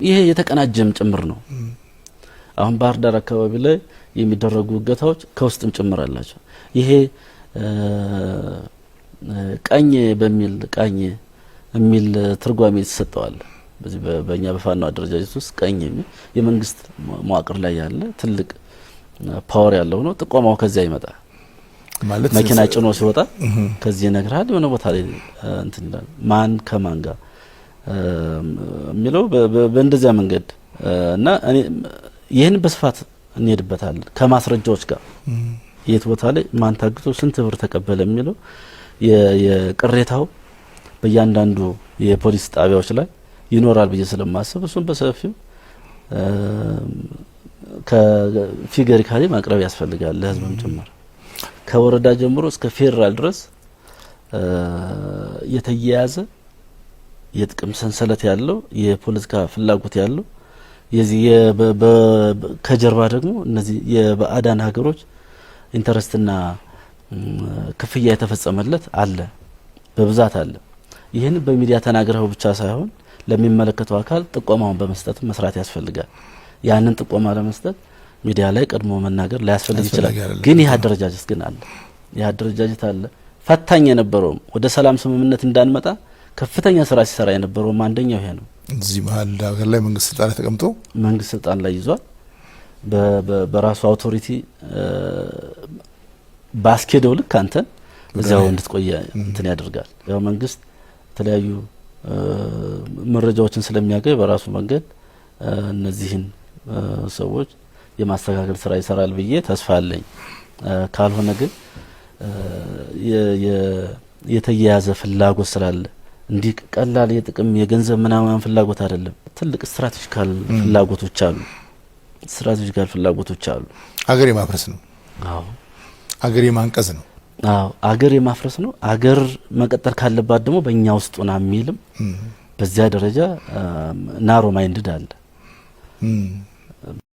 ይሄ የተቀናጀም ጭምር ነው። አሁን ባህር ዳር አካባቢ ላይ የሚደረጉ እገታዎች ከውስጥም ጭምር አላቸው። ይሄ ቀኝ በሚል ቀኝ የሚል ትርጓሜ ይሰጠዋል። በዚህ በእኛ በፋኖ አደረጃጀት ውስጥ ቀኝ የሚል የመንግስት መዋቅር ላይ ያለ ትልቅ ፓወር ያለው ነው። ጥቆማው ከዚያ ይመጣል ማለት መኪና ጭኖ ሲወጣ ከዚህ ይነግራል። የሆነ ቦታ ላይ እንትን ይላል ማን ከማን ጋር የሚለው በእንደዚያ መንገድ እና እኔ ይህን በስፋት እንሄድበታለን ከማስረጃዎች ጋር የት ቦታ ላይ ማን ታግቶ ስንት ብር ተቀበለ የሚለው የቅሬታው በእያንዳንዱ የፖሊስ ጣቢያዎች ላይ ይኖራል ብዬ ስለማስብ እሱን በሰፊው ከፊገሪካሊ ማቅረብ ያስፈልጋል ለህዝብም ጭምር ከወረዳ ጀምሮ እስከ ፌደራል ድረስ የተያያዘ የጥቅም ሰንሰለት ያለው የፖለቲካ ፍላጎት ያለው የዚህ ከጀርባ ደግሞ እነዚህ የባዕዳን ሀገሮች ኢንተረስትና ክፍያ የተፈጸመለት አለ በብዛት አለ። ይህን በሚዲያ ተናግረው ብቻ ሳይሆን ለሚመለከተው አካል ጥቆማውን በመስጠት መስራት ያስፈልጋል። ያንን ጥቆማ ለመስጠት ሚዲያ ላይ ቀድሞ መናገር ላያስፈልግ ይችላል። ግን ይህ አደረጃጀት ግን አለ። ይህ አደረጃጀት አለ። ፈታኝ የነበረው ወደ ሰላም ስምምነት እንዳንመጣ ከፍተኛ ስራ ሲሰራ የነበረው አንደኛው ይሄ ነው። እዚህ መሀል ሀገር ላይ መንግስት ስልጣን ተቀምጦ መንግስት ስልጣን ላይ ይዟል። በራሱ አውቶሪቲ ባስኬደው ልክ አንተን እዛው እንድትቆይ እንትን ያደርጋል። ያው መንግስት የተለያዩ መረጃዎችን ስለሚያገኝ በራሱ መንገድ እነዚህን ሰዎች የማስተካከል ስራ ይሰራል ብዬ ተስፋ አለኝ። ካልሆነ ግን የተያያዘ ፍላጎት ስላለ እንዲህ ቀላል የጥቅም የገንዘብ ምናምን ፍላጎት አይደለም። ትልቅ ስትራቴጂካል ፍላጎቶች አሉ። ስትራቴጂካል ፍላጎቶች አሉ። አገር የማፍረስ ነው። አዎ አገር የማንቀዝ ነው። አዎ አገር የማፍረስ ነው። አገር መቀጠል ካለባት ደግሞ በእኛ ውስጥ ሆና የሚልም በዚያ ደረጃ ናሮ ማይንድድ አለ።